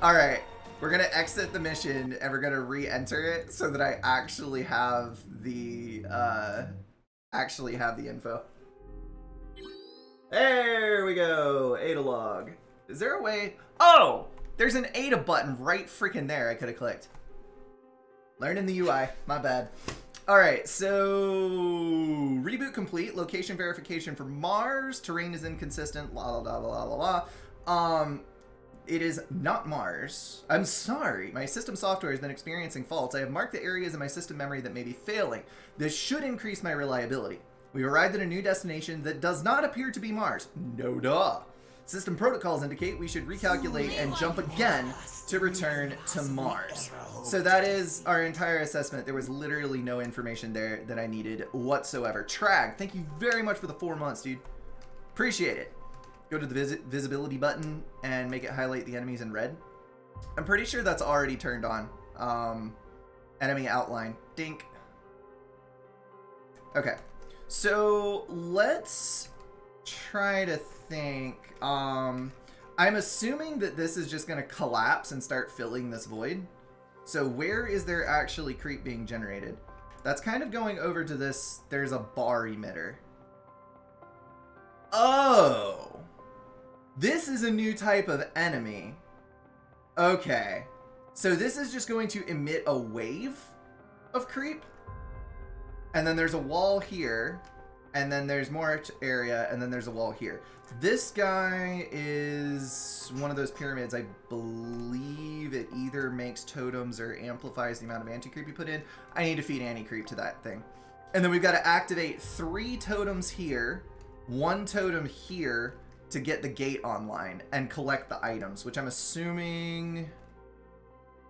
Alright, we're gonna exit the mission and we're gonna re-enter it so that I actually have the info. There we go, ADA log. Is there a way? Oh! There's an ADA button right freaking there I could have clicked. Learning the UI, my bad. Alright, so reboot complete, location verification for Mars, terrain is inconsistent, la la la la la la. It is not Mars. I'm sorry, my system software has been experiencing faults. I have marked the areas in my system memory that may be failing. This should increase my reliability. We've arrived at a new destination that does not appear to be Mars. No duh. System protocols indicate we should recalculate and jump again to return to Mars. So that is our entire assessment. There was literally no information there that I needed whatsoever. Trag, thank you very much for the 4 months, dude. Appreciate it. Go to the visibility button and make it highlight the enemies in red. I'm pretty sure that's already turned on. Enemy outline. Dink. Okay. So let's try to think. I'm assuming that this is just going to collapse and start filling this void. So where is there actually creep being generated? That's kind of going over to this. There's a bar emitter. Oh, this is a new type of enemy. Okay, so this is just going to emit a wave of creep. And then there's a wall here. And then there's more area, and then there's a wall here. This guy is one of those pyramids. I believe it either makes totems or amplifies the amount of anti-creep you put in. I need to feed anti-creep to that thing. And then we've got to activate 3 totems here, 1 totem here to get the gate online and collect the items, which I'm assuming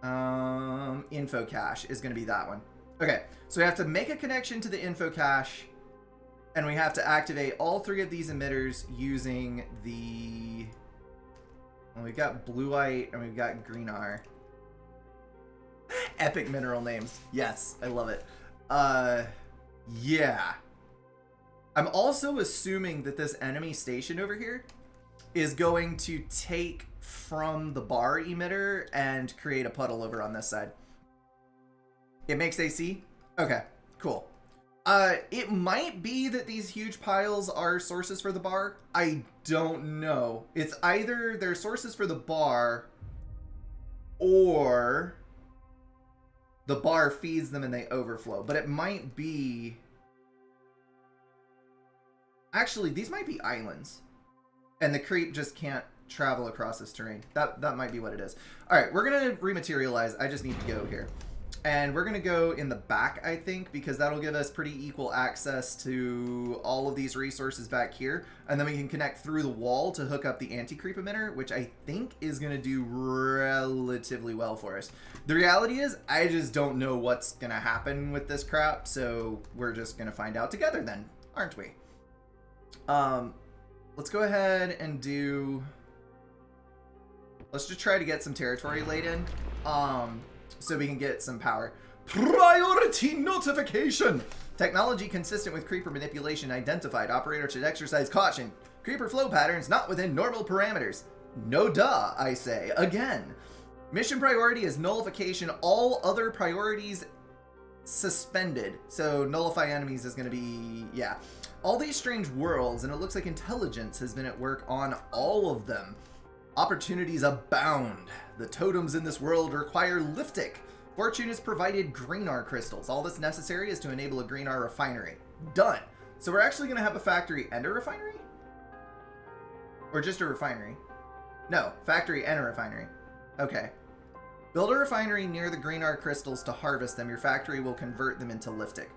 info cache is going to be that one. Okay, so we have to make a connection to the info cache. And we have to activate all 3 of these emitters using the... Well, we've got Blueite and we've got Greenar. Epic mineral names. Yes, I love it. Yeah. I'm also assuming that this enemy station over here is going to take from the bar emitter and create a puddle over on this side. It makes AC? Okay, cool. It might be that these huge piles are sources for the bar. I don't know. It's either they're sources for the bar or the bar feeds them and they overflow. But it might be... Actually, these might be islands. And the creep just can't travel across this terrain. That might be what it is. Alright, we're going to rematerialize. I just need to go here. And we're going to go in the back, I think, because that'll give us pretty equal access to all of these resources back here. And then we can connect through the wall to hook up the anti-creep emitter, which I think is going to do relatively well for us. The reality is, I just don't know what's going to happen with this crap, so we're just going to find out together then, aren't we? Let's go ahead and do... Let's just try to get some territory laid in. So we can get some power. Priority notification! Technology consistent with creeper manipulation identified. Operator should exercise caution. Creeper flow patterns not within normal parameters. No duh, I say. Again. Mission priority is nullification. All other priorities suspended. So nullify enemies is going to be... Yeah. All these strange worlds, and it looks like intelligence has been at work on all of them. Opportunities abound. The totems in this world require liftic. Fortune has provided Greenar crystals. All that's necessary is to enable a Greenar refinery. Done. So we're actually going to have a factory and a refinery? Or just a refinery? No, factory and a refinery. Okay. Build a refinery near the Greenar crystals to harvest them. Your factory will convert them into liftic.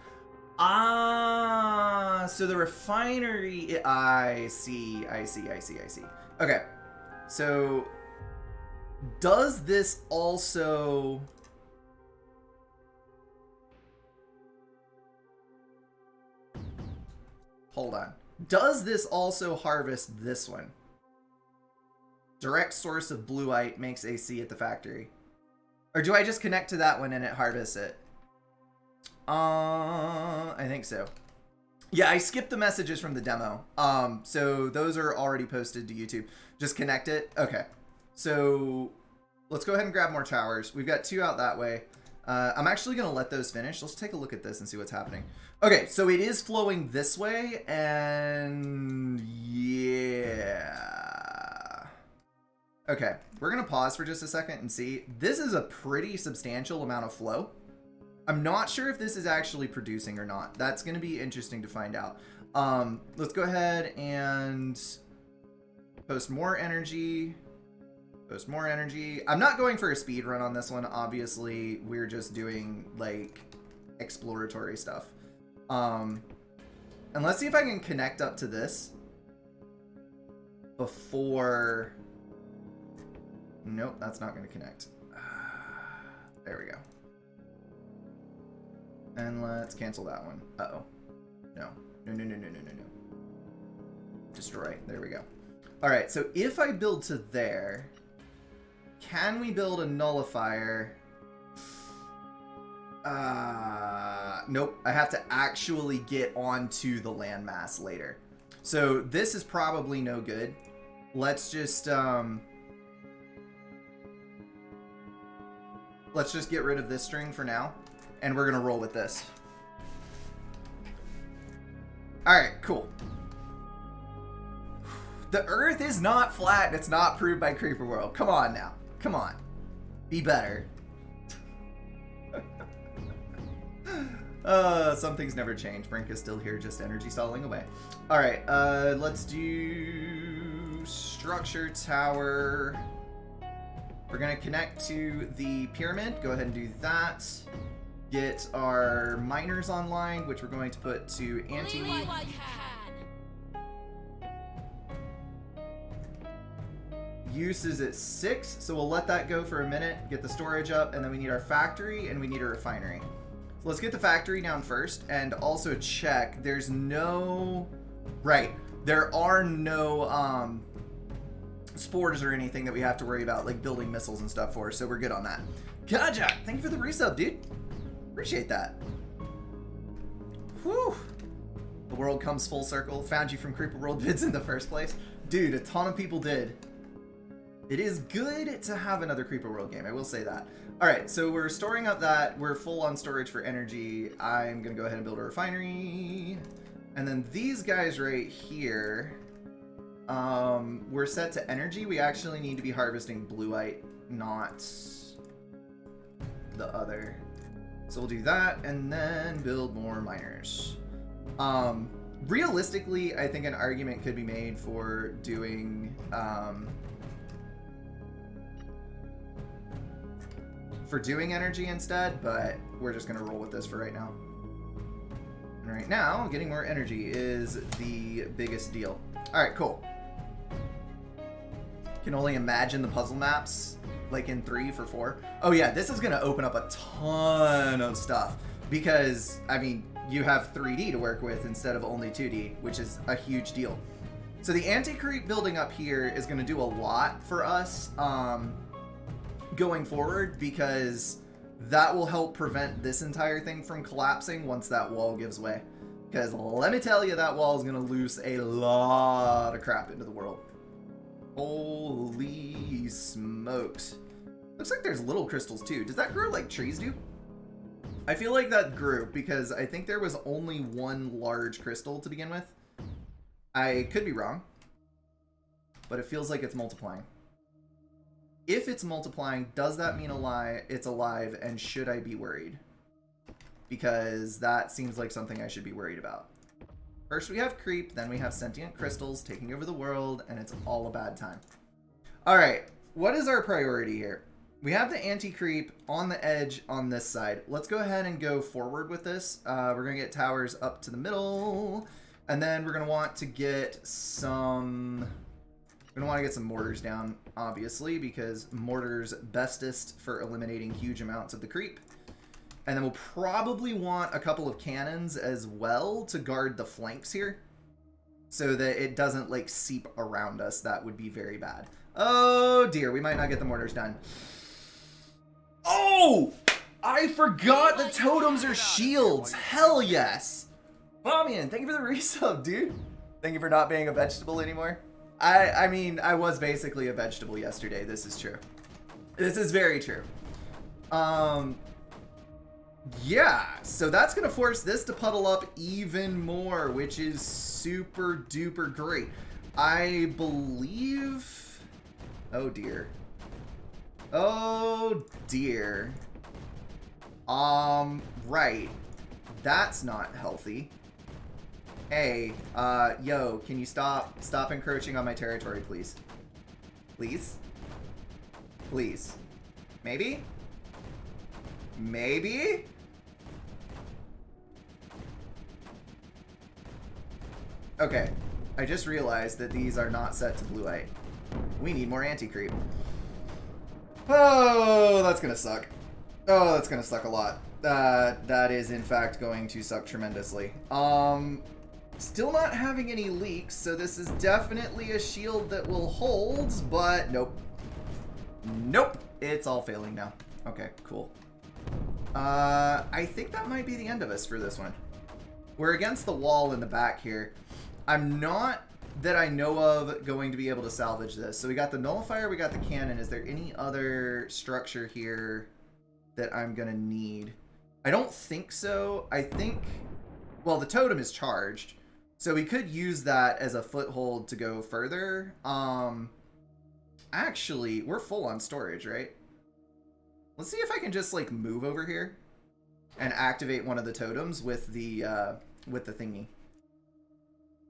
Ah, so the refinery... I see. Okay. So, does this also... Hold on. Does this also harvest this one? Direct source of Blueite makes AC at the factory. Or do I just connect to that one and it harvests it? I think so. Yeah, I skipped the messages from the demo. So those are already posted to YouTube. Just connect it. Okay. So let's go ahead and grab more towers. We've got 2 out that way. I'm actually going to let those finish. Let's take a look at this and see what's happening. Okay, so it is flowing this way, and yeah. Okay, we're going to pause for just a second and see. This is a pretty substantial amount of flow. I'm not sure if this is actually producing or not. That's going to be interesting to find out. Let's go ahead and post more energy. Post more energy. I'm not going for a speed run on this one. Obviously, we're just doing like exploratory stuff. And let's see if I can connect up to this before. Nope, that's not going to connect. There we go. And let's cancel that one. Uh-oh. No. No. Destroy. There we go. All right, so if I build to there, can we build a nullifier? Nope. I have to actually get onto the landmass later. So this is probably no good. Let's just get rid of this string for now. And we're going to roll with this. Alright, cool. The Earth is not flat. It's not proved by Creeper World. Come on now. Come on. Be better. Some things never change. Brink is still here, just energy stalling away. Alright, let's do structure tower. We're going to connect to the pyramid. Go ahead and do that. Get our miners online, which we're going to put to anti. Use is at 6, so we'll let that go for a minute, get the storage up, and then we need our factory and we need a refinery. So let's get the factory down first, and also check. There's no... Right. There are no spores or anything that we have to worry about, like building missiles and stuff for, so we're good on that. Kaja, thank you for the resub, dude. Appreciate that. Whew. The world comes full circle. Found you from Creeper World vids in the first place. Dude, a ton of people did. It is good to have another Creeper World game, I will say that. Alright, so we're storing up that. We're full on storage for energy. I'm going to go ahead and build a refinery. And then these guys right here, we're set to energy. We actually need to be harvesting blueite, not the other. So we'll do that, and then build more miners. Realistically, I think an argument could be made for doing energy instead, but we're just gonna roll with this for right now. And right now, getting more energy is the biggest deal. All right, cool. Can only imagine the puzzle maps. Like in 3 for 4. Oh yeah, this is gonna open up a ton of stuff because, I mean, you have 3D to work with instead of only 2D, which is a huge deal. So the anti-creep building up here is gonna do a lot for us going forward, because that will help prevent this entire thing from collapsing once that wall gives way. Because let me tell you, that wall is gonna loose a lot of crap into the world. Holy smokes. Looks like there's little crystals too. Does that grow like trees do? I feel like that grew because I think there was only one large crystal to begin with. I could be wrong, but it feels like it's multiplying. If it's multiplying, does that mean it's alive, and should I be worried? Because that seems like something I should be worried about. First we have creep, then we have sentient crystals taking over the world, and it's all a bad time. Alright, what is our priority here? We have the anti-creep on the edge on this side. Let's go ahead and go forward with this. We're going to get towers up to the middle, and then we're going to want to get some... We're going to want to get some mortars down, obviously, because mortars bestest for eliminating huge amounts of the creep. And then we'll probably want a couple of cannons as well to guard the flanks here, so that it doesn't, like, seep around us. That would be very bad. Oh, dear. We might not get the mortars done. Oh! I forgot the totems are shields. Hell yes. Bomian, thank you for the resub, dude. Thank you for not being a vegetable anymore. I mean, I was basically a vegetable yesterday. This is true. This is very true. Yeah, so that's going to force this to puddle up even more, which is super duper great. I believe... Oh, dear. Oh, dear. Right. That's not healthy. Hey, yo, can you stop encroaching on my territory, please? Please? Please. Maybe? Maybe? Okay, I just realized that these are not set to blue-white. We need more anti-creep. Oh, that's gonna suck. Oh, that's gonna suck a lot. That is in fact going to suck tremendously. Still not having any leaks, so this is definitely a shield that will hold, but nope. Nope, it's all failing now. Okay, cool. I think that might be the end of us for this one. We're against the wall in the back here. I'm not, that I know of, going to be able to salvage this. So we got the nullifier, we got the cannon. Is there any other structure here that I'm gonna need? I don't think so. I think, well, the totem is charged, so we could use that as a foothold to go further. Actually, we're full on storage, right? Let's see if I can just like move over here and activate one of the totems with the thingy.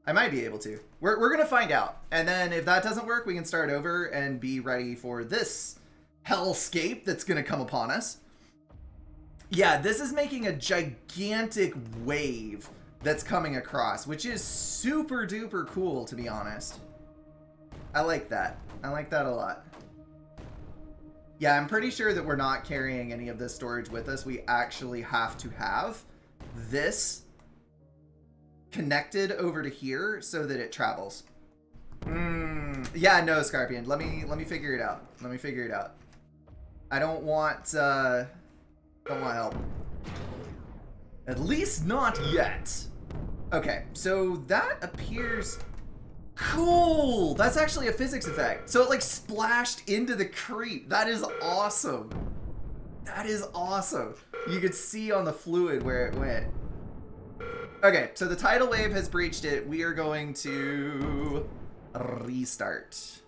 I might be able to. We're gonna find out, and then if that doesn't work, we can start over and be ready for this hellscape that's gonna come upon us. Yeah, this is making a gigantic wave that's coming across, which is super duper cool, to be honest. I like that. I like that a lot. Yeah, I'm pretty sure that we're not carrying any of this storage with us. We actually have to have this connected over to here so that it travels. Yeah, no, Scarpion. Let me figure it out. Let me figure it out. I don't want help. At least not yet. Okay, so that appears cool. That's actually a physics effect. So it like splashed into the creep. That is awesome. That is awesome. You could see on the fluid where it went. Okay, so the tidal wave has breached it. We are going to restart.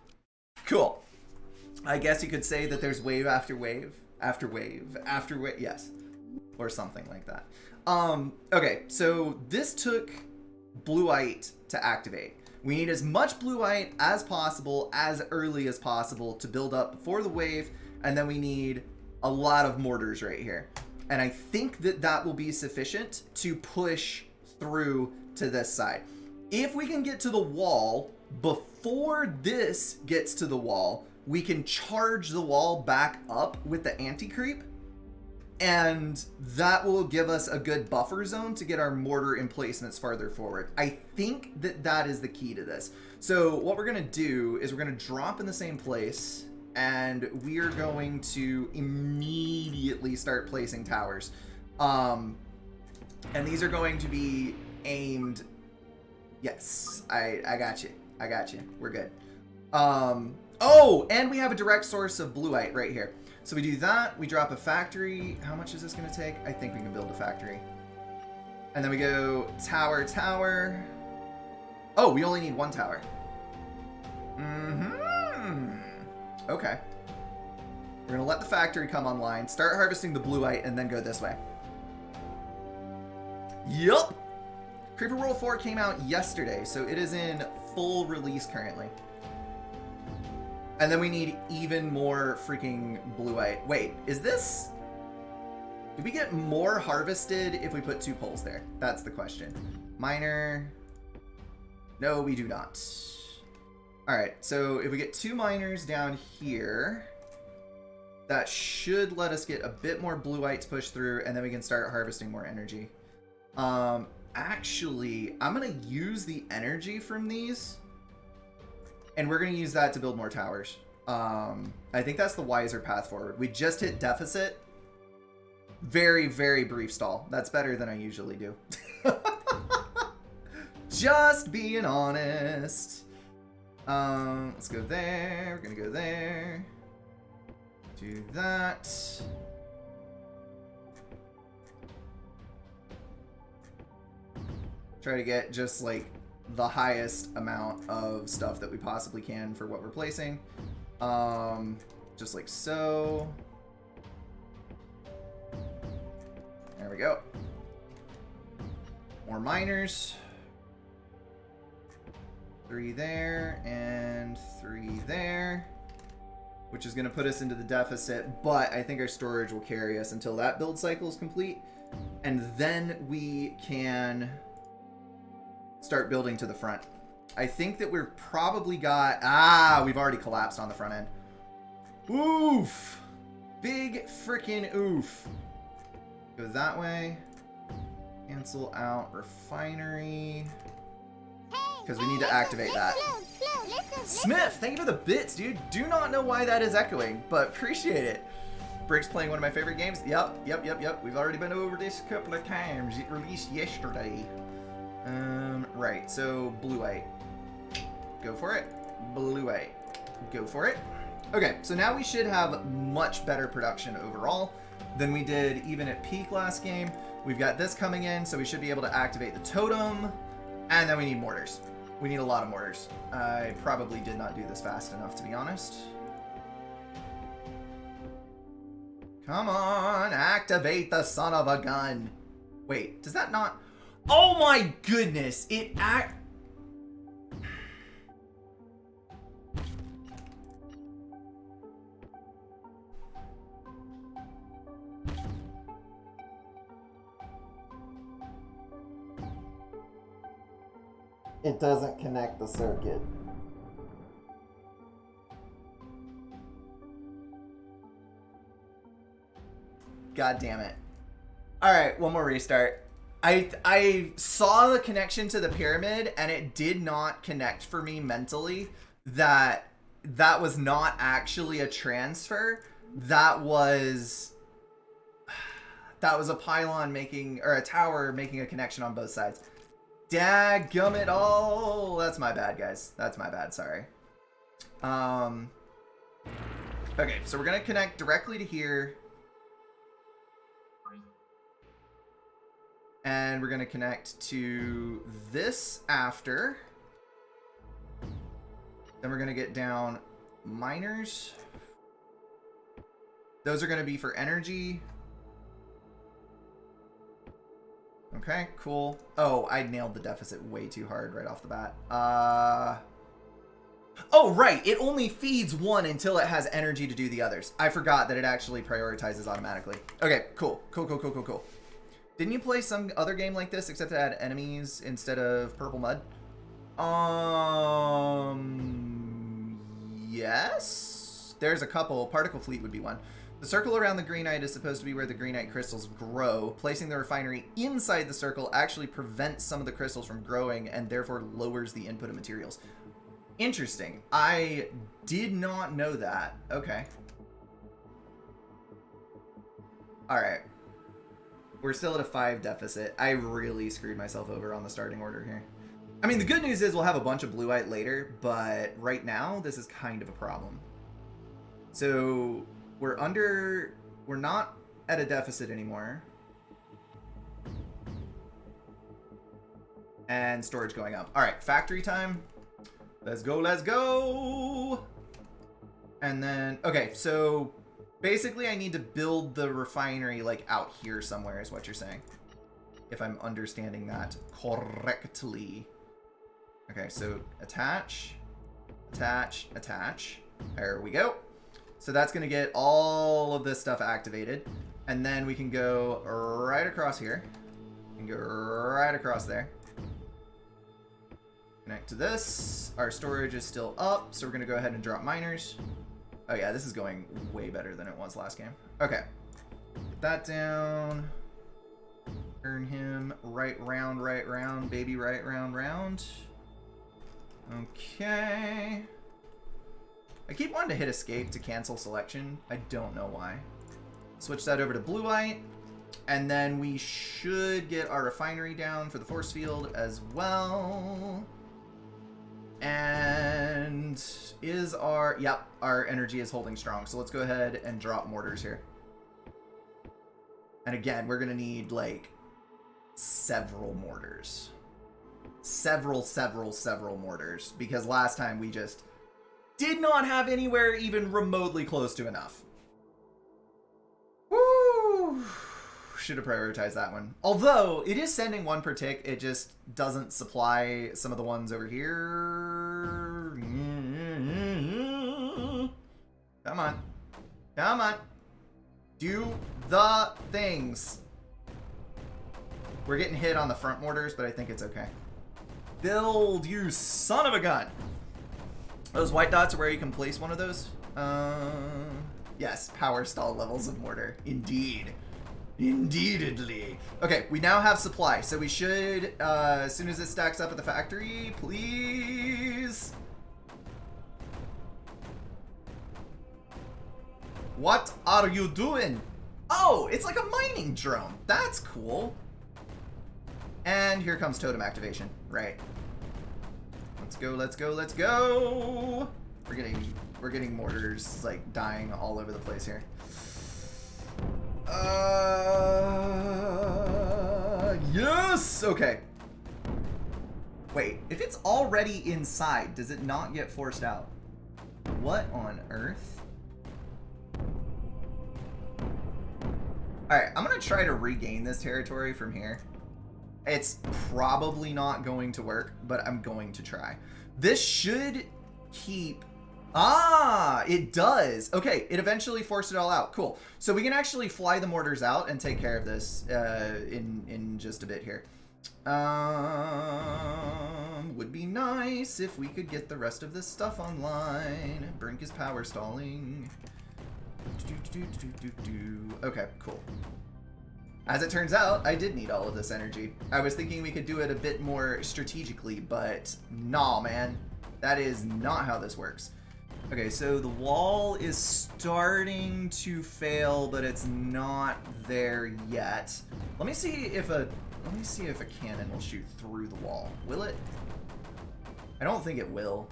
Cool. I guess you could say that there's wave after wave after wave after wave. Yes. Or something like that. Okay, so this took blue-white to activate. We need as much blue-white as possible, as early as possible, to build up before the wave, and then we need a lot of mortars right here. And I think that that will be sufficient to push through to this side. If we can get to the wall before this gets to the wall, we can charge the wall back up with the anti-creep, and that will give us a good buffer zone to get our mortar emplacements farther forward. I think that that is the key to this. So what we're going to do is we're going to drop in the same place, and we are going to immediately start placing towers. And these are going to be aimed... Yes, I got you. I got you. We're good. Oh, and we have a direct source of blue-white right here. So we do that, we drop a factory. How much is this going to take? I think we can build a factory. And then we go tower, tower. Oh, we only need one tower. Okay. We're going to let the factory come online, start harvesting the blue-white, and then go this way. Yup! Creeper World 4 came out yesterday, so it is in full release currently. And then we need even more freaking blue-white. Wait, is this... Do we get more harvested if we put 2 poles there? That's the question. Miner... No, we do not. Alright, so if we get 2 miners down here, that should let us get a bit more blue-whites pushed through, and then we can start harvesting more energy. Actually, I'm going to use the energy from these, and we're going to use that to build more towers. I think that's the wiser path forward. We just hit deficit. Very, very brief stall. That's better than I usually do. Just being honest. Let's go there. We're going to go there. Do that. Try to get just like the highest amount of stuff that we possibly can for what we're placing. Just like so. There we go. More miners. 3 there and 3 there, which is going to put us into the deficit, but I think our storage will carry us until that build cycle is complete, and then we can start building to the front. I think that we're probably got... we've already collapsed on the front end. Oof! Big freaking oof. Go that way. Cancel out refinery. Because we need to activate that. Smith, thank you for the bits, dude. Do not know why that is echoing, but appreciate it. Brick's playing one of my favorite games. Yep. We've already been over this a couple of times. It released yesterday. Right, so blue-white. Go for it. Blue-white. Go for it. Okay, so now we should have much better production overall than we did even at peak last game. We've got this coming in, so we should be able to activate the totem. And then we need mortars. We need a lot of mortars. I probably did not do this fast enough, to be honest. Come on, activate the son of a gun. Wait, does that not... Oh my goodness, it It doesn't connect the circuit. God damn it. Alright, one more restart. I saw the connection to the pyramid and it did not connect for me mentally that was not actually a transfer. That was a pylon making, or a tower making a connection on both sides. Dadgummit all. That's my bad, guys. That's my bad, sorry. Okay, so we're gonna connect directly to here. And we're gonna connect to this after. Then we're gonna get down miners. Those are gonna be for energy. Okay, cool. Oh, I nailed the deficit way too hard right off the bat. Oh, right. It only feeds one until it has energy to do the others. I forgot that it actually prioritizes automatically. Okay, cool. Cool. Didn't you play some other game like this except it had enemies instead of purple mud? Yes? There's a couple. Particle Fleet would be one. The circle around the greenite is supposed to be where the greenite crystals grow. Placing the refinery inside the circle actually prevents some of the crystals from growing and therefore lowers the input of materials. Interesting. I did not know that. Okay. Alright. We're still at a 5 deficit. I really screwed myself over on the starting order here. I mean, the good news is we'll have a bunch of blue-white later, but right now, this is kind of a problem. So... we're not at a deficit anymore. And storage going up. All right, factory time. Let's go. And then, okay, so basically I need to build the refinery like out here somewhere is what you're saying. If I'm understanding that correctly. Okay, so attach. There we go. So that's going to get all of this stuff activated. And then we can go right across here. And go right across there. Connect to this. Our storage is still up, so we're going to go ahead and drop miners. Oh yeah, this is going way better than it was last game. Okay. Get that down. Turn him right round, baby, right round. Okay. I keep wanting to hit escape to cancel selection. I don't know why. Switch that over to blue-white. And then we should get our refinery down for the force field as well. And And is our... Yep, our energy is holding strong. So let's go ahead and drop mortars here. And again, we're going to need, like, several mortars. Several mortars. Because last time we just did not have anywhere even remotely close to enough. Woo! Should have prioritized that one. Although, it is sending one per tick. It just doesn't supply some of the ones over here. Come on. Come on. Do the things. We're getting hit on the front mortars, but I think it's okay. Build, you son of a gun. Those white dots are where you can place one of those. Yes, power stall levels of mortar. Indeed. Indeededly. Okay, we now have supply, so we should, as soon as it stacks up at the factory, please. What are you doing? Oh, it's like a mining drone. That's cool. And here comes totem activation. Right. Let's go, let's go, let's go. We're getting mortars like dying all over the place here. Yes. Okay. Wait, if it's already inside, does it not get forced out? What on earth? Alright, I'm going to try to regain this territory from here. It's probably not going to work, but I'm going to try. This should keep... Ah, it does. Okay, it eventually forced it all out. Cool. So we can actually fly the mortars out and take care of this in just a bit here. Would be nice if we could get the rest of this stuff online. Brink is power stalling. Okay, cool. As it turns out, I did need all of this energy. I was thinking we could do it a bit more strategically, but nah, man. That is not how this works. Okay, so the wall is starting to fail, but it's not there yet. Let me see if a cannon will shoot through the wall. Will it? I don't think it will.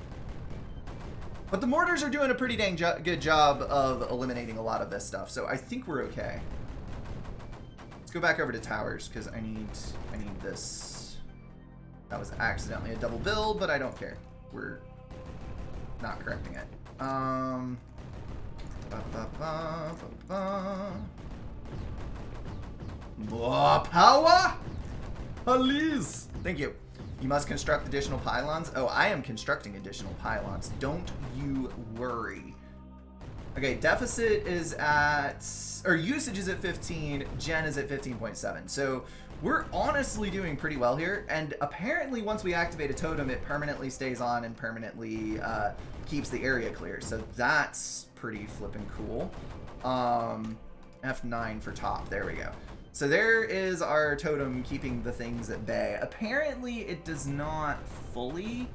But the mortars are doing a pretty dang good job of eliminating a lot of this stuff, so I think we're okay. Let's go back over to towers, because I need this. That was accidentally a double build, but I don't care. We're not correcting it. Power! Please! Thank you. You must construct additional pylons. Oh, I am constructing additional pylons. Don't you worry. Okay, deficit is at, or usage is at 15, gen is at 15.7. So we're honestly doing pretty well here. And apparently once we activate a totem, it permanently stays on and permanently keeps the area clear. So that's pretty flippin' cool. F9 for top. There we go. So there is our totem keeping the things at bay. Apparently it does not fully.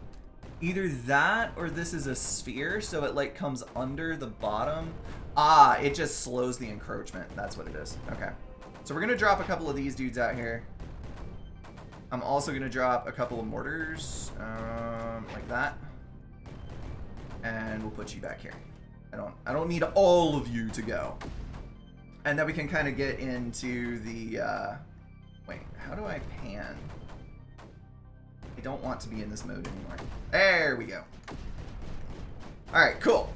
Either that or this is a sphere, so it like comes under the bottom. Ah, it just slows the encroachment. That's what it is. Okay. So we're going to drop a couple of these dudes out here. I'm also going to drop a couple of mortars, like that. And we'll put you back here. I don't need all of you to go. And then we can kind of get into the, wait, how do I pan? I don't want to be in this mode anymore. There we go. Alright, cool.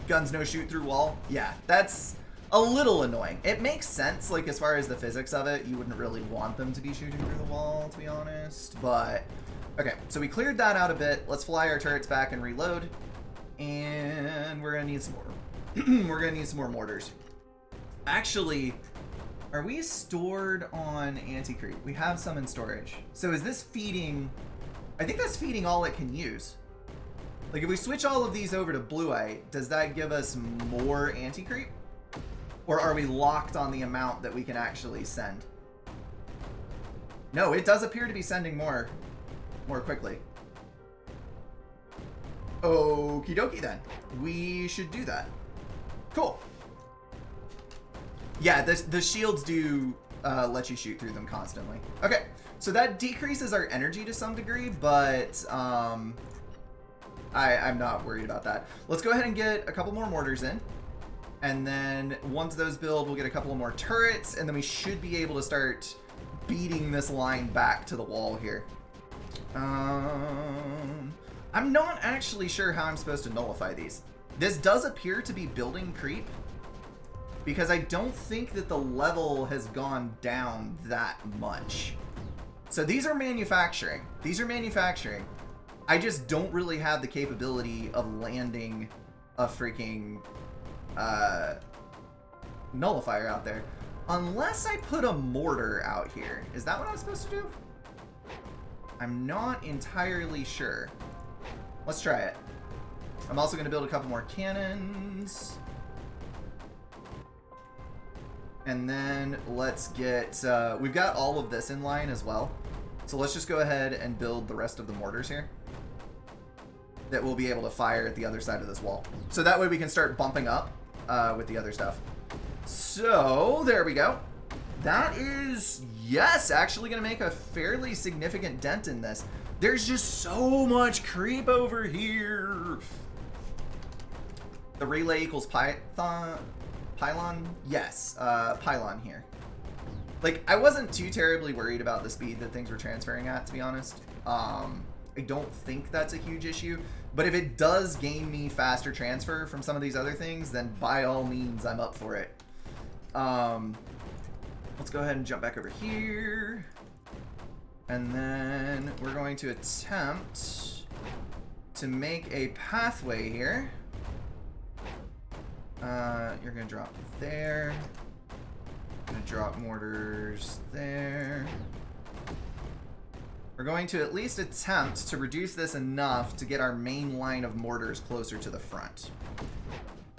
Guns no shoot through wall. Yeah, that's a little annoying. It makes sense, like, as far as the physics of it. You wouldn't really want them to be shooting through the wall, to be honest. But, okay, so we cleared that out a bit. Let's fly our turrets back and reload. And we're going to need some more. We're going to need some more mortars. Actually, are we stored on anti-creep? We have some in storage. So is this feeding... I think that's feeding all it can use. Like, if we switch all of these over to blueite, does that give us more anti-creep? Or are we locked on the amount that we can actually send? No, it does appear to be sending more quickly. Okie dokie then. We should do that. Cool. Yeah, the shields do let you shoot through them constantly. Okay, so that decreases our energy to some degree, but I'm not worried about that. Let's go ahead and get a couple more mortars in. And then once those build, we'll get a couple of more turrets, and then we should be able to start beating this line back to the wall here. I'm not actually sure how I'm supposed to nullify these. This does appear to be building creep, because I don't think that the level has gone down that much. So these are manufacturing. These are manufacturing. I just don't really have the capability of landing a freaking nullifier out there. Unless I put a mortar out here. Is that what I'm supposed to do? I'm not entirely sure. Let's try it. I'm also going to build a couple more cannons. And then let's get... we've got all of this in line as well. So let's just go ahead and build the rest of the mortars here that we'll be able to fire at the other side of this wall. So that way we can start bumping up with the other stuff. So there we go. That is, yes, actually going to make a fairly significant dent in this. There's just so much creep over here. The relay equals pylon? Yes, pylon here. Like, I wasn't too terribly worried about the speed that things were transferring at, to be honest. I don't think that's a huge issue. But if it does gain me faster transfer from some of these other things, then by all means, I'm up for it. Let's go ahead and jump back over here. And then we're going to attempt to make a pathway here. You're going to drop there. Going to drop mortars there. We're going to at least attempt to reduce this enough to get our main line of mortars closer to the front.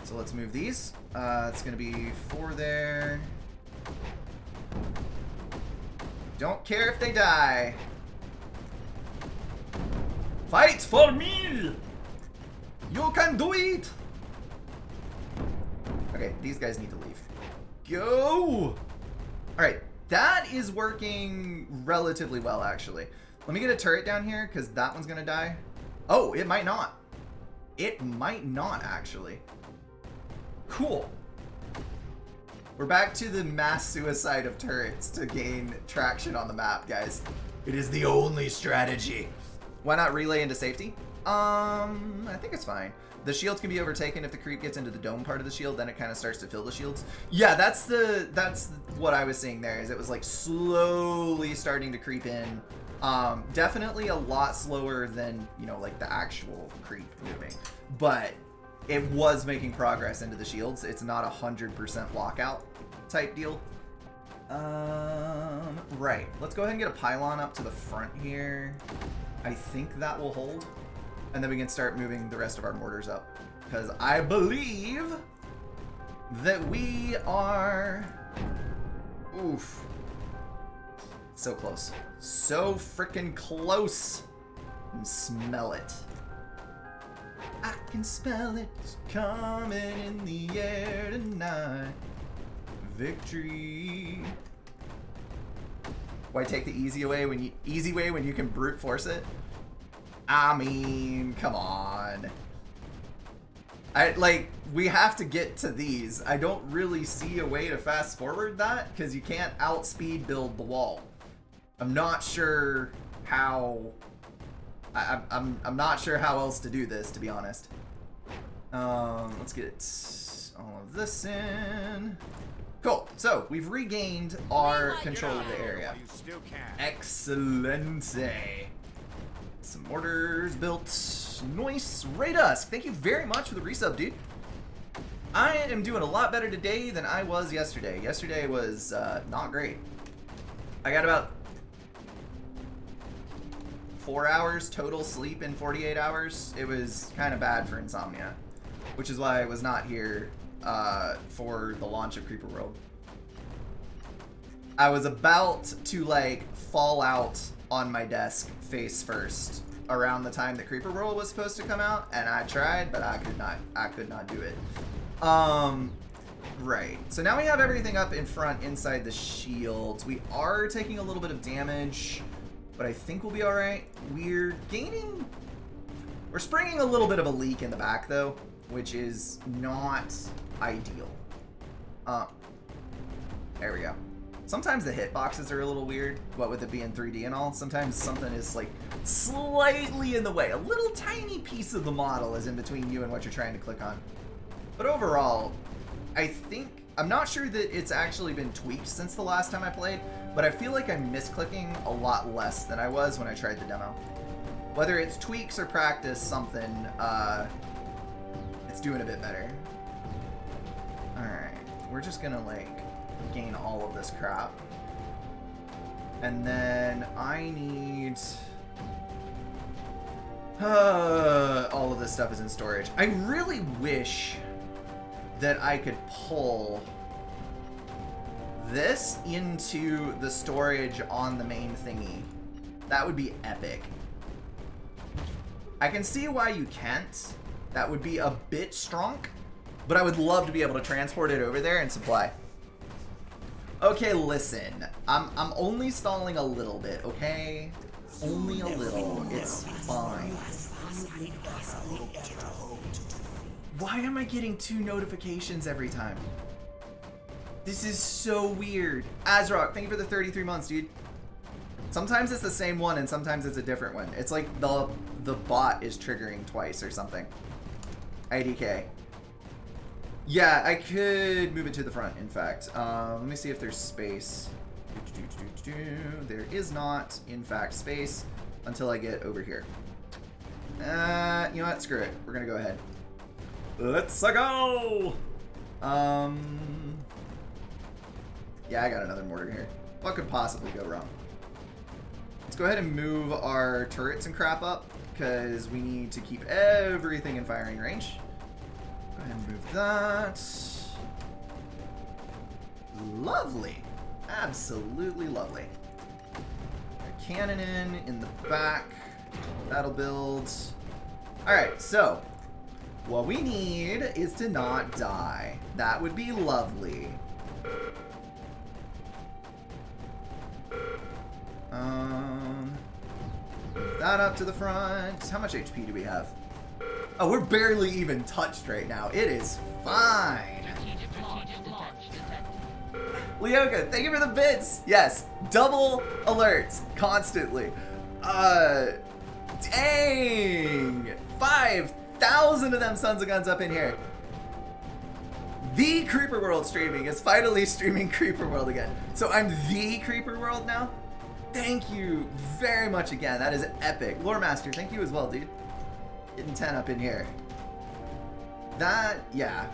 So let's move these. It's going to be 4 there. Don't care if they die. Fight for me! You can do it! Okay, these guys need to leave. Go! Alright, that is working relatively well, actually. Let me get a turret down here, because that one's going to die. Oh, it might not. It might not, actually. Cool. We're back to the mass suicide of turrets to gain traction on the map, guys. It is the only strategy. Why not relay into safety? I think it's fine. The shields can be overtaken if the creep gets into the dome part of the shield, then it kind of starts to fill the shields. Yeah, that's what I was seeing there, is it was like slowly starting to creep in. Definitely a lot slower than, you know, like the actual creep moving. But it was making progress into the shields. It's not 100% lockout type deal. Right. Let's go ahead and get a pylon up to the front here. I think that will hold. And then we can start moving the rest of our mortars up. Because I believe that we are... Oof. So close. So freaking close. And smell it. I can smell it coming in the air tonight. Victory. Why take the easy way when you can brute force it? I mean, come on. We have to get to these. I don't really see a way to fast forward that because you can't outspeed build the wall. I'm not sure how. I'm not sure how else to do this, to be honest. Let's get all of this in. Cool. So we've regained our control of the area. Excellent. Some mortars built. Nice. Ray Dusk, thank you very much for the resub, dude. I am doing a lot better today than I was yesterday. Yesterday was not great. I got about 4 hours total sleep in 48 hours. It was kind of bad for insomnia, which is why I was not here for the launch of Creeper World. I was about to like fall out on my desk face first around the time that Creeper World was supposed to come out, and I tried, but I could not do it. Right. So now we have everything up in front inside the shields. We are taking a little bit of damage, but I think we'll be all right. We're gaining We're springing a little bit of a leak in the back, though, which is not ideal. There we go. Sometimes the hitboxes are a little weird, what with it being 3D and all. Sometimes something is, like, slightly in the way. A little tiny piece of the model is in between you and what you're trying to click on. But overall, I think... I'm not sure that it's actually been tweaked since the last time I played, but I feel like I'm misclicking a lot less than I was when I tried the demo. Whether it's tweaks or practice something, it's doing a bit better. Alright, we're just gonna, like, gain all of this crap. And then I need... all of this stuff is in storage. I really wish that I could pull this into the storage on the main thingy. That would be epic. I can see why you can't. That would be a bit strong, but I would love to be able to transport it over there and supply. Okay, listen. I'm only stalling a little bit, okay? Only a little. It's fine. Why am I getting 2 notifications every time? This is so weird. Azrock, thank you for the 33 months, dude. Sometimes it's the same one and sometimes it's a different one. It's like the bot is triggering twice or something. IDK. Yeah, I could move it to the front, in fact. Let me see if there's space. There is not, in fact, space until I get over here. You know what? Screw it. We're gonna go ahead. Let's go! Yeah, I got another mortar here. What could possibly go wrong? Let's go ahead and move our turrets and crap up, because we need to keep everything in firing range. Go ahead and move that. Lovely. Absolutely lovely. A cannon in the back. That'll build. Alright, so what we need is to not die. That would be lovely. Move that up to the front. How much HP do we have? Oh, we're barely even touched right now. It is fine. Leoka, thank you for the bits. Yes, double alerts constantly. Dang, 5,000 of them sons of guns up in here. The Creeper World streaming is finally streaming Creeper World again. So I'm the Creeper World now. Thank you very much again. That is epic. Lore Master, thank you as well, dude. Getting 10 up in here. That, yeah.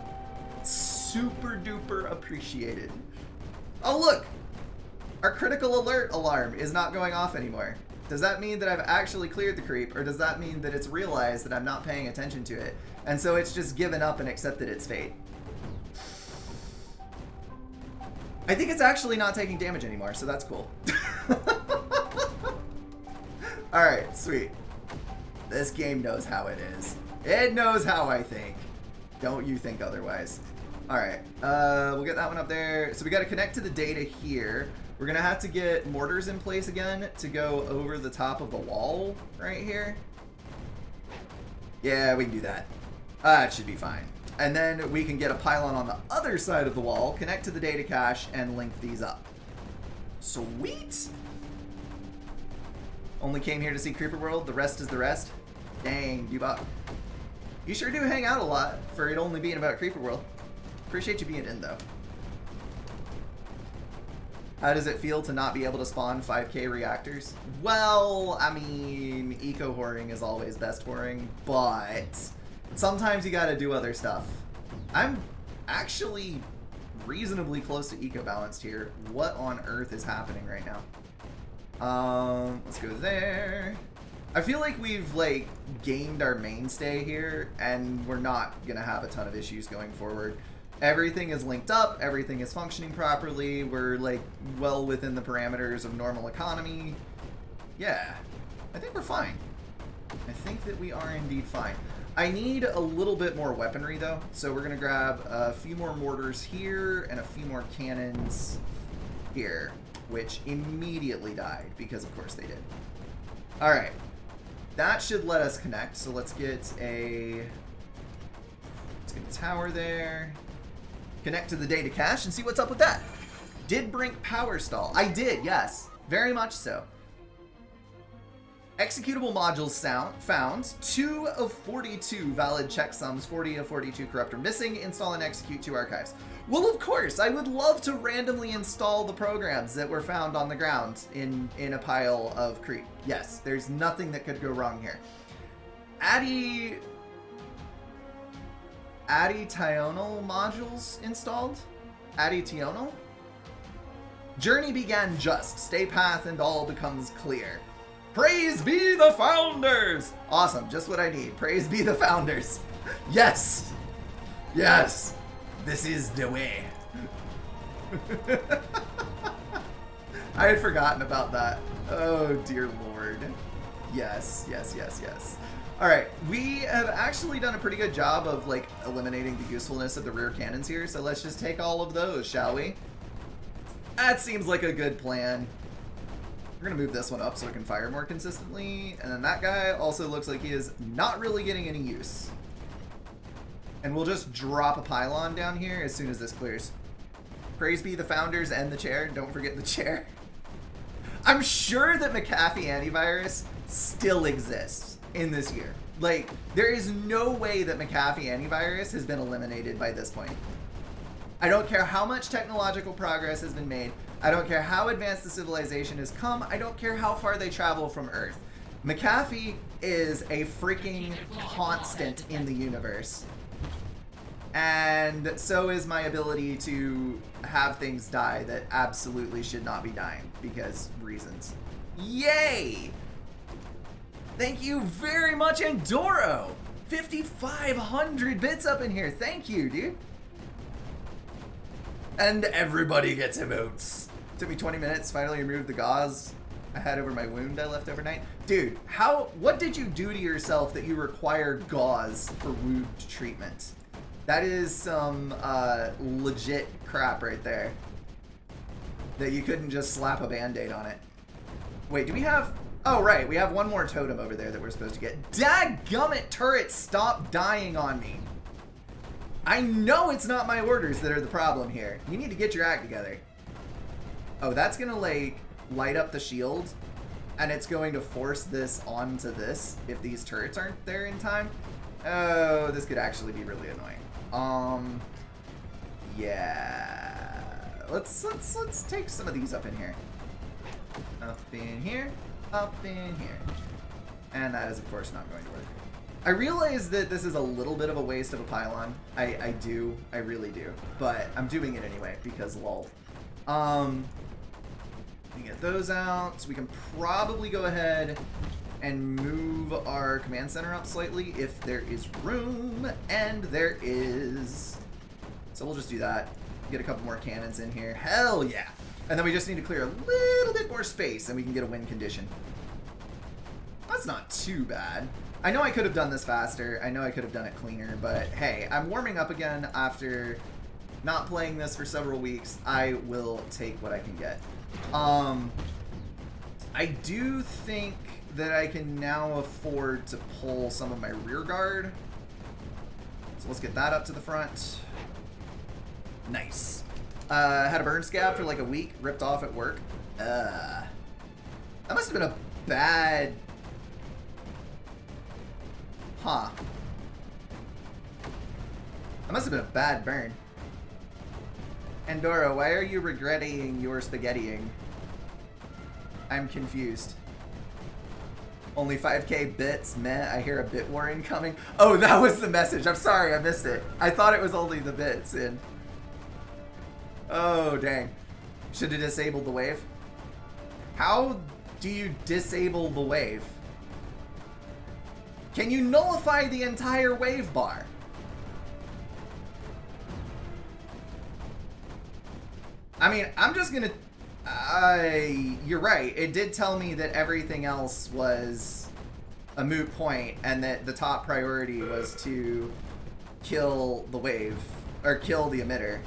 Super duper appreciated. Oh, look! Our critical alert alarm is not going off anymore. Does that mean that I've actually cleared the creep, or does that mean that it's realized that I'm not paying attention to it, and so it's just given up and accepted its fate? I think it's actually not taking damage anymore, so that's cool. Alright, sweet. This game knows how it is. It knows how I think. Don't you think otherwise. Alright, we'll get that one up there. So we got to connect to the data here. We're going to have to get mortars in place again to go over the top of the wall right here. Yeah, we can do that. It should be fine. And then we can get a pylon on the other side of the wall, connect to the data cache, and link these up. Sweet! Only came here to see Creeper World, the rest is the rest. Dang, Bebop. You sure do hang out a lot for it only being about Creeper World. Appreciate you being in, though. How does it feel to not be able to spawn 5k reactors? Well, I mean, eco-whoring is always best whoring, but sometimes you gotta do other stuff. I'm actually reasonably close to eco-balanced here. What on earth is happening right now? Let's go there. I feel like we've, like, gained our mainstay here, and we're not gonna have a ton of issues going forward. Everything is linked up, everything is functioning properly, we're, like, well within the parameters of normal economy. Yeah, I think we're fine. I think that we are indeed fine. I need a little bit more weaponry, though, so we're gonna grab a few more mortars here and a few more cannons here, which immediately died, because of course they did. Alright. that should let us connect. So let's get a tower there. Connect to the data cache and see what's up with that. Did Brink power stall? I did, yes. Very much so. Executable modules found. 2 of 42 valid checksums. 40 of 42 corrupt are missing. Install and execute 2 archives. Well, of course, I would love to randomly install the programs that were found on the ground in a pile of creep. Yes, there's nothing that could go wrong here. Additional modules installed? Additional? Journey began just. Stay path and all becomes clear. Praise be the founders! Awesome, just what I need. Praise be the founders. Yes! Yes! This is the way. I had forgotten about that. Oh, dear Lord. Yes, yes, yes, yes. Alright, we have actually done a pretty good job of, like, eliminating the usefulness of the rear cannons here, so let's just take all of those, shall we? That seems like a good plan. We're gonna move this one up so it can fire more consistently, and then that guy also looks like he is not really getting any use. And we'll just drop a pylon down here as soon as this clears. Praise be the founders and the chair. Don't forget the chair. I'm sure that McAfee antivirus still exists in this year. Like, there is no way that McAfee antivirus has been eliminated by this point. I don't care how much technological progress has been made. I don't care how advanced the civilization has come. I don't care how far they travel from Earth. McAfee is a freaking constant in the universe. And so is my ability to have things die that absolutely should not be dying because reasons. Yay! Thank you very much, Endoro! 5,500 bits up in here. Thank you, dude. And everybody gets emotes. Took me 20 minutes, finally removed the gauze I had over my wound I left overnight. Dude, what did you do to yourself that you require gauze for wound treatment? That is some legit crap right there. That you couldn't just slap a band-aid on it. Wait, do we have... Oh, right, we have one more totem over there that we're supposed to get. Dadgummit, turret, stop dying on me. I know it's not my orders that are the problem here. You need to get your act together. Oh, that's gonna, like, light up the shield, and it's going to force this onto this if these turrets aren't there in time. Oh, this could actually be really annoying. Yeah. Let's take some of these up in here. Up in here, up in here. And that is, of course, not going to work. I realize that this is a little bit of a waste of a pylon. I really do. But I'm doing it anyway, because lol. We get those out. So we can probably go ahead and move our command center up slightly if there is room, and there is. So we'll just do that. Get a couple more cannons in here. Hell yeah! And then we just need to clear a little bit more space, and we can get a win condition. That's not too bad. I know I could have done this faster. I know I could have done it cleaner, but hey, I'm warming up again after not playing this for several weeks. I will take what I can get. I do think that I can now afford to pull some of my rear guard. So let's get that up to the front. Nice. Had a burn scab for like a week, ripped off at work. That must have been a bad... Huh. That must have been a bad burn. Andorra, why are you regretting your spaghettiing? I'm confused. Only 5k bits, meh, I hear a bit war incoming. Oh, that was the message. I'm sorry, I missed it. I thought it was only the bits in. Oh, dang. Should have disabled the wave. How do you disable the wave? Can you nullify the entire wave bar? I mean, I'm just gonna... you're right. It did tell me that everything else was a moot point and that the top priority was to kill the wave, or kill the emitter.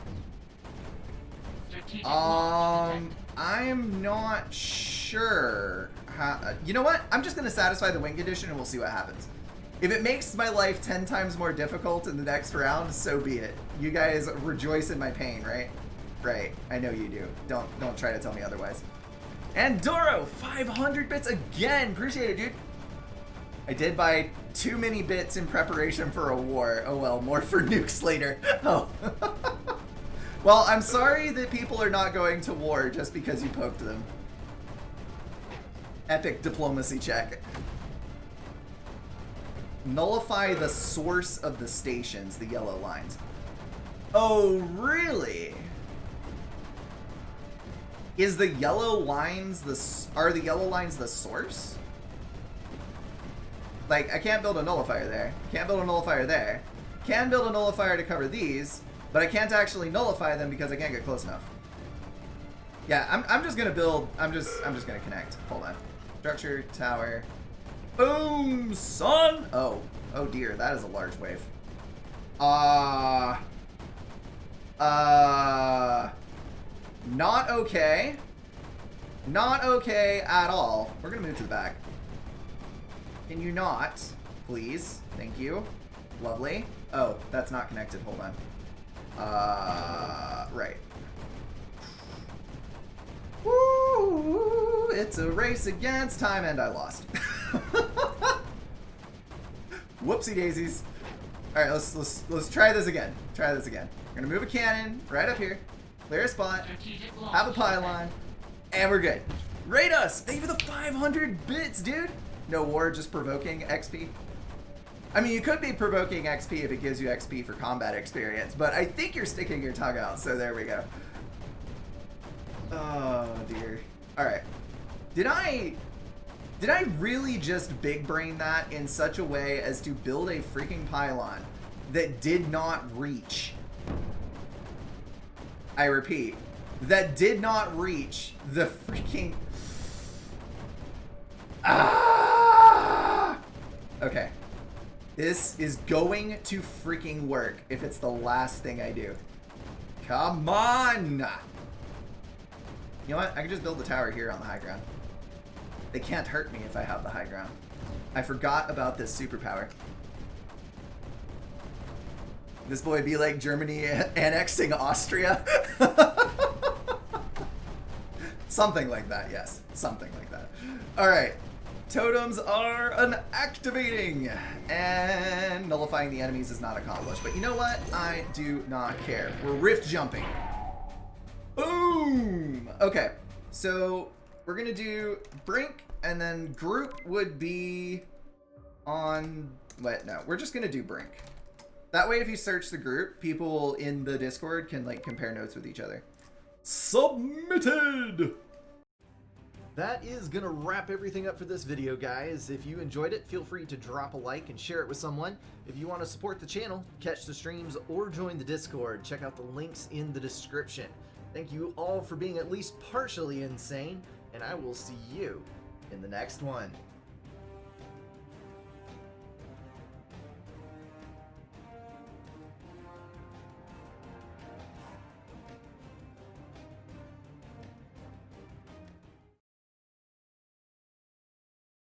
I'm not sure You know what? I'm just going to satisfy the win condition and we'll see what happens. If it makes my life 10 times more difficult in the next round, so be it. You guys rejoice in my pain, right? Right. I know you do. Don't try to tell me otherwise. And Doro, 500 bits again. Appreciate it, dude. I did buy too many bits in preparation for a war. Oh well, more for nukes later. Oh. Well, I'm sorry that people are not going to war just because you poked them. Epic diplomacy check. Nullify the source of the stations, the yellow lines. Oh, really? Is the yellow lines are the yellow lines the source? Like, I can't build a nullifier there. Can't build a nullifier there. Can build a nullifier to cover these, but I can't actually nullify them because I can't get close enough. Yeah, I'm just gonna build. I'm just gonna connect. Hold on. Structure, tower. Boom, son! Oh dear, that is a large wave. Not okay. Not okay at all. We're gonna move to the back. Can you not, please? Thank you. Lovely. Oh, that's not connected. Hold on. Right. Woo! It's a race against time, and I lost. Whoopsie daisies. All right, let's try this again. Try this again. We're gonna move a cannon right up here, clear a spot, have a pylon, and we're good. Rate us. Thank you for the 500 bits, dude. No war, just provoking XP. I mean, you could be provoking XP if it gives you XP for combat experience, but I think you're sticking your tongue out, so there we go. Oh dear. All right. Did I really just big brain that in such a way as to build a freaking pylon that did not reach? I repeat, that did not reach the freaking... Ah! Okay. This is going to freaking work if it's the last thing I do. Come on! You know what? I can just build the tower here on the high ground. They can't hurt me if I have the high ground. I forgot about this superpower. This boy be like Germany annexing Austria. Something like that, yes. Something like that. Alright. Totems are unactivating. And nullifying the enemies is not accomplished. But you know what? I do not care. We're rift jumping. Boom! Okay. So we're going to do Brink, and then group would be on... Wait, no. We're just going to do Brink. That way, if you search the group, people in the Discord can, like, compare notes with each other. Submitted! That is going to wrap everything up for this video, guys. If you enjoyed it, feel free to drop a like and share it with someone. If you want to support the channel, catch the streams, or join the Discord, check out the links in the description. Thank you all for being at least partially insane, and I will see you in the next one.